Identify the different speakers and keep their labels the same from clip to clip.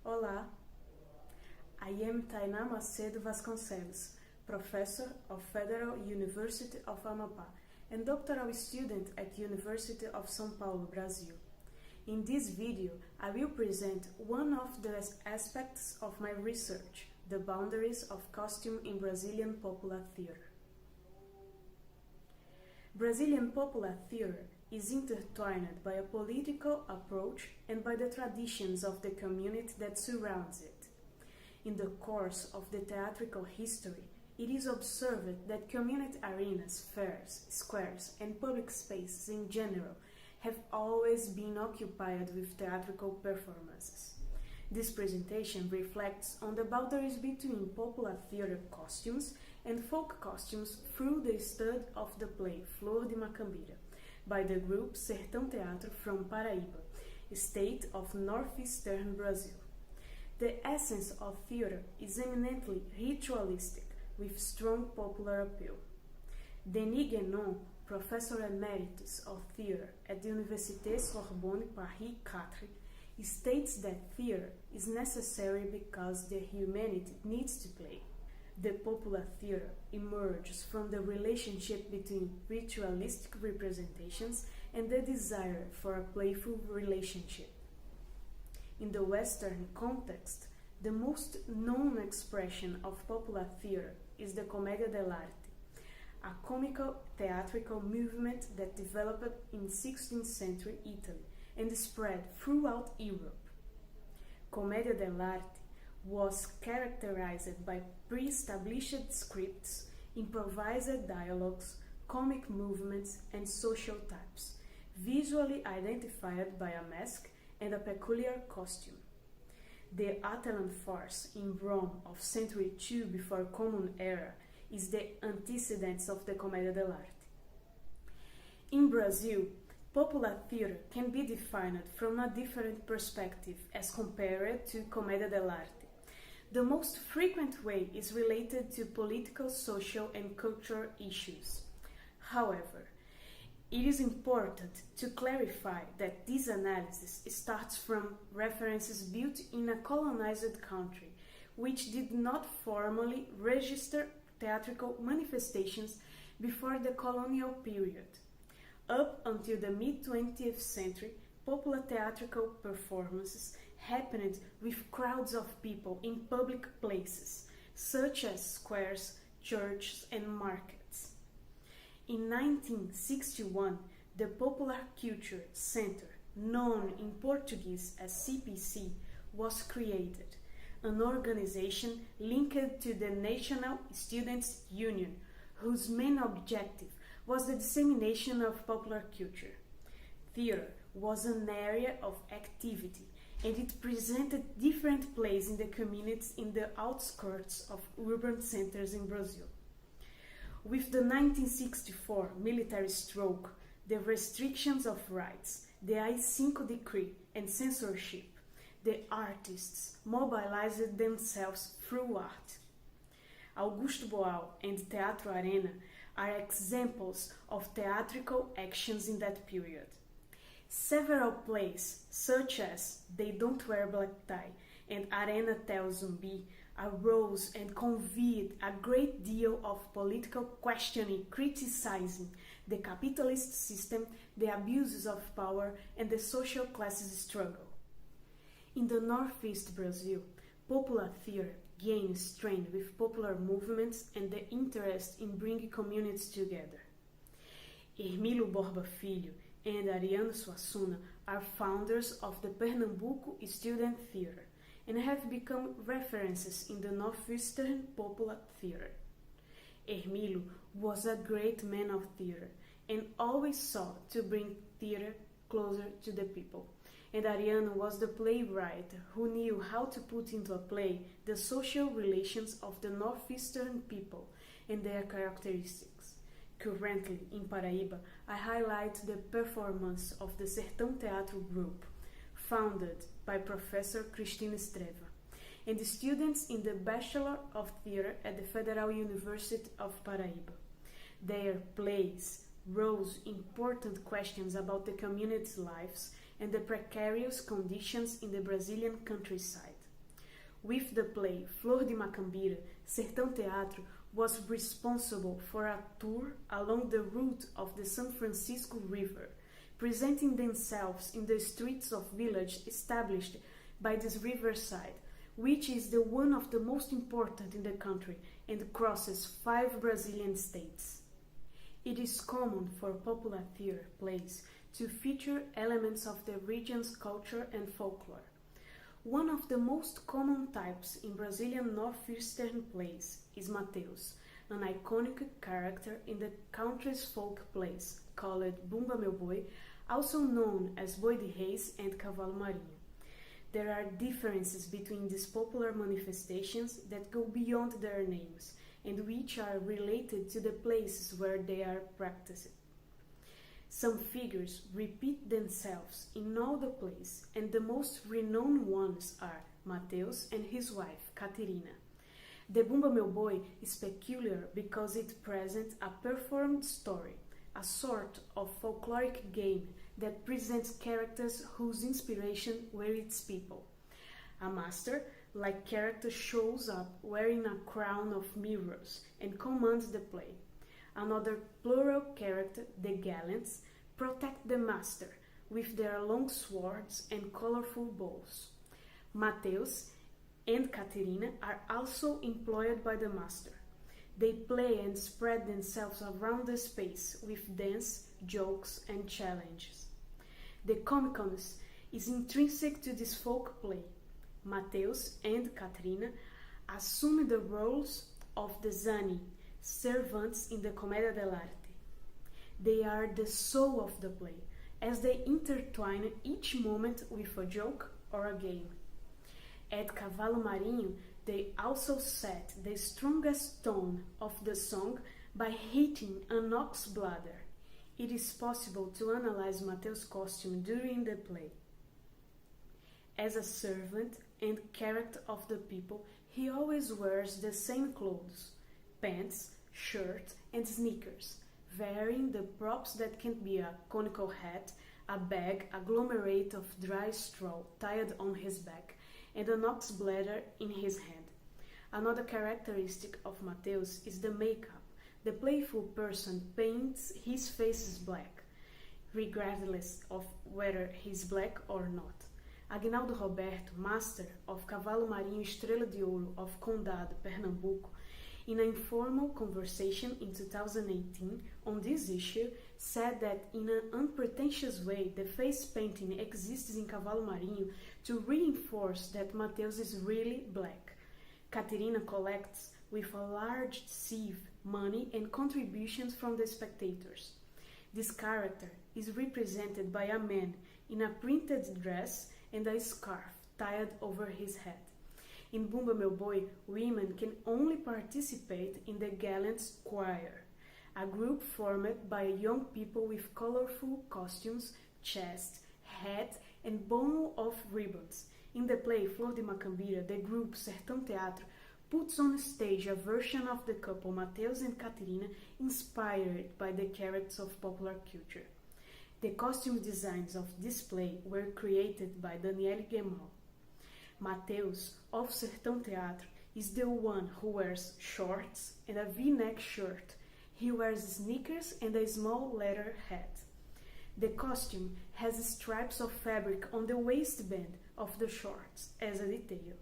Speaker 1: Olá, I am Tainá Macedo Vasconcelos, professor of Federal University of Amapá and doctoral student at University of São Paulo, Brazil. In this video, I will present one of the aspects of my research, the boundaries of costume in Brazilian popular theater. Brazilian popular theater is intertwined by a political approach and by the traditions of the community that surrounds it. In the course of the theatrical history, it is observed that community arenas, fairs, squares, and public spaces in general have always been occupied with theatrical performances. This presentation reflects on the boundaries between popular theater costumes and folk costumes through the study of the play Flor de Macambira by the group Sertão Teatro from Paraíba, state of northeastern Brazil. The essence of theater is eminently ritualistic with strong popular appeal. Denis Guénon, Professor Emeritus of Theater at the Université Sorbonne Paris 4, states that theater is necessary because the humanity needs to play. The popular theater emerges from the relationship between ritualistic representations and the desire for a playful relationship. In the Western context, the most known expression of popular theater is the commedia dell'arte, a comical theatrical movement that developed in 16th century Italy and spread throughout Europe. Commedia dell'arte was characterized by pre-established scripts, improvised dialogues, comic movements, and social types, visually identified by a mask and a peculiar costume. The Atellane farce in Rome of century II before Common Era is the antecedent of the Commedia dell'arte. In Brazil, popular theater can be defined from a different perspective as compared to Commedia dell'arte. The most frequent way is related to political, social, and cultural issues. However, it is important to clarify that this analysis starts from references built in a colonized country, which did not formally register theatrical manifestations before the colonial period. Up until the mid-20th century, popular theatrical performances happened with crowds of people in public places, such as squares, churches, and markets. In 1961, the Popular Culture Centro, known in Portuguese as CPC, was created, an organization linked to the National Students' Union, whose main objective was the dissemination of popular culture. Theater was an area of activity, and it presented different plays in the communities in the outskirts of urban centers in Brazil. With the 1964 military stroke, the restrictions of rights, the AI-5 decree, and censorship, the artists mobilized themselves through art. Augusto Boal and Teatro Arena are examples of theatrical actions in that period. Several plays, such as They Don't Wear Black Tie and Arena tells Zumbi, arose and conveyed a great deal of political questioning, criticizing the capitalist system, the abuses of power, and the social classes struggle. In the Northeast Brazil, popular theater gained strength with popular movements and the interest in bringing communities together. Hermílio Borba Filho and Ariano Suassuna are founders of the Pernambuco Student Theater and have become references in the Northeastern popular theater. Hermílio was a great man of theater and always sought to bring theater closer to the people. And Ariano was the playwright who knew how to put into a play the social relations of the Northeastern people and their characteristics. Currently, in Paraíba, I highlight the performance of the Sertão Teatro group, founded by Professor Cristina Estreva, and the students in the Bachelor of Theatre at the Federal University of Paraíba. Their plays rose important questions about the community's lives and the precarious conditions in the Brazilian countryside. With the play Flor de Macambira, Sertão Teatro was responsible for a tour along the route of the San Francisco River, presenting themselves in the streets of villages established by this riverside, which is the one of the most important in the country and crosses 5 Brazilian states. It is common for popular theater plays to feature elements of the region's culture and folklore. One of the most common types in Brazilian northeastern plays is Mateus, an iconic character in the country's folk plays called Bumba Meu Boi, also known as Boi de Reis and Cavalo Marinho. There are differences between these popular manifestations that go beyond their names and which are related to the places where they are practiced. Some figures repeat themselves in all the plays, and the most renowned ones are Mateus and his wife, Caterina. The Bumba Meu Boi is peculiar because it presents a performed story, a sort of folkloric game that presents characters whose inspiration were its people. A master-like character shows up wearing a crown of mirrors and commands the play. Another plural character, the gallants, protect the master with their long swords and colorful bows. Mateus and Caterina are also employed by the master. They play and spread themselves around the space with dance, jokes, and challenges. The comicalness is intrinsic to this folk play. Mateus and Caterina assume the roles of the Zani, servants in the Commedia dell'arte. They are the soul of the play, as they intertwine each moment with a joke or a game. At Cavalo Marinho, they also set the strongest tone of the song by hitting an ox bladder. It is possible to analyze Mateus' costume during the play. As a servant and character of the people, he always wears the same clothes: pants, shirt, and sneakers, varying the props that can be a conical hat, a bag, agglomerate of dry straw tied on his back, and an ox bladder in his hand. Another characteristic of Mateus is the makeup. The playful person paints his face black, regardless of whether he's black or not. Aguinaldo Roberto, master of Cavalo Marinho Estrela de Ouro of Condado, Pernambuco, in an informal conversation in 2018 on this issue, said that in an unpretentious way the face painting exists in Cavalo Marinho to reinforce that Mateus is really black. Caterina collects with a large sieve money and contributions from the spectators. This character is represented by a man in a printed dress and a scarf tied over his head. In Bumba Meu Boi, women can only participate in the gallants' choir, a group formed by young people with colorful costumes, chest, hat, and bundle of ribbons. In the play Flor de Macambira, the group Sertão Teatro puts on stage a version of the couple Mateus and Caterina inspired by the characters of popular culture. The costume designs of this play were created by Daniele Gemal. Mateus of Sertão Teatro is the one who wears shorts and a V-neck shirt. He wears sneakers and a small leather hat. The costume has stripes of fabric on the waistband of the shorts as a detail.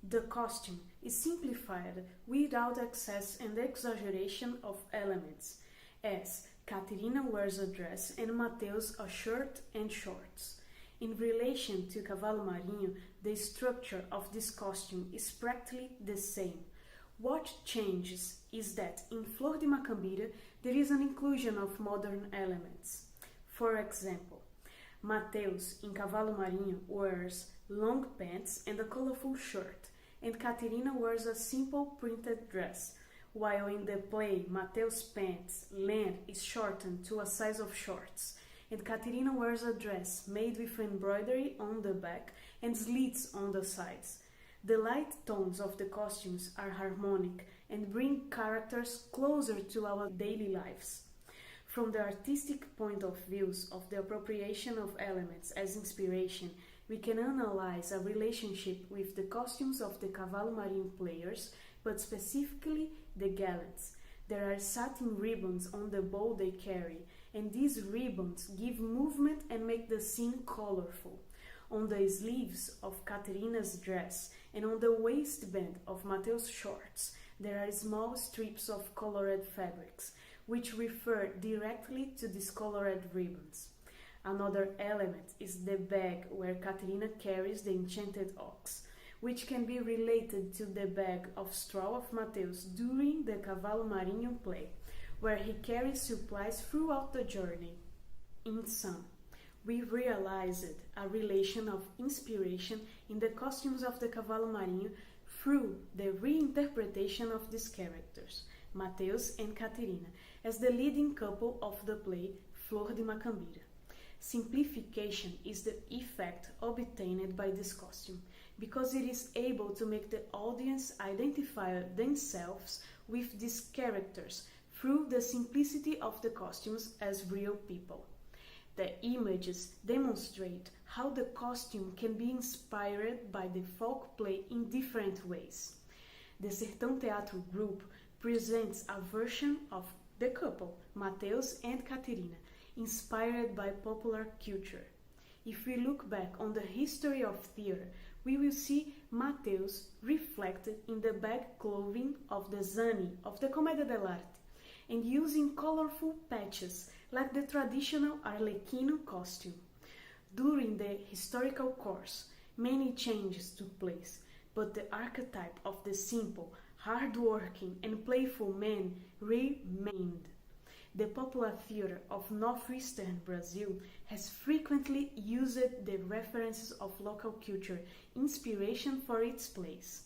Speaker 1: The costume is simplified without excess and exaggeration of elements, as Caterina wears a dress and Mateus a shirt and shorts. In relation to Cavalo Marinho, the structure of this costume is practically the same. What changes is that in Flor de Macambira there is an inclusion of modern elements. For example, Mateus in Cavalo Marinho wears long pants and a colorful shirt, and Caterina wears a simple printed dress, while in the play Mateus' pants length is shortened to a size of shorts, and Caterina wears a dress made with embroidery on the back and slits on the sides. The light tones of the costumes are harmonic and bring characters closer to our daily lives. From the artistic point of view of the appropriation of elements as inspiration, We can analyze a relationship with the costumes of the Cavalo Marinho players, but specifically the gallants. There are satin ribbons on the bow they carry, and these ribbons give movement and make the scene colorful. On the sleeves of Caterina's dress and on the waistband of Mateo's shorts, there are small strips of colored fabrics, which refer directly to these colored ribbons. Another element is the bag where Caterina carries the enchanted ox, which can be related to the bag of straw of Mateus during the Cavalo Marinho play, where he carries supplies throughout the journey. In sum, we realized a relation of inspiration in the costumes of the Cavalo Marinho through the reinterpretation of these characters, Mateus and Caterina, as the leading couple of the play Flor de Macambira. Simplification is the effect obtained by this costume, because it is able to make the audience identify themselves with these characters through the simplicity of the costumes as real people. The images demonstrate how the costume can be inspired by the folk play in different ways. The Sertão Teatro group presents a version of the couple, Mateus and Caterina, inspired by popular culture. If we look back on the history of theater, we will see Mateus reflected in the bag clothing of the Zani of the Commedia dell'arte, and using colorful patches like the traditional Arlequino costume. During the historical course, many changes took place, but the archetype of the simple, hard-working and playful man remained. The popular theater of northeastern Brazil has frequently used the references of local culture inspiration for its plays.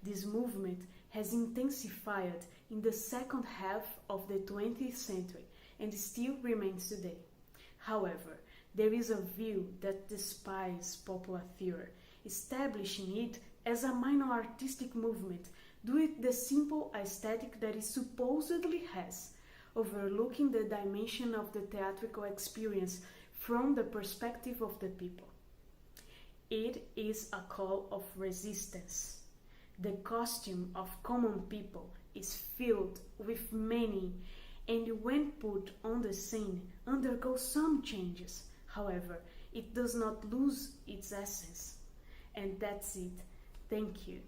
Speaker 1: This movement has intensified in the second half of the 20th century and still remains today. However, there is a view that despises popular theater, establishing it as a minor artistic movement due to the simple aesthetic that it supposedly has, overlooking the dimension of the theatrical experience from the perspective of the people. It is a call of resistance. The costume of common people is filled with meaning, and when put on the scene, undergoes some changes. However, it does not lose its essence. And that's it. Thank you.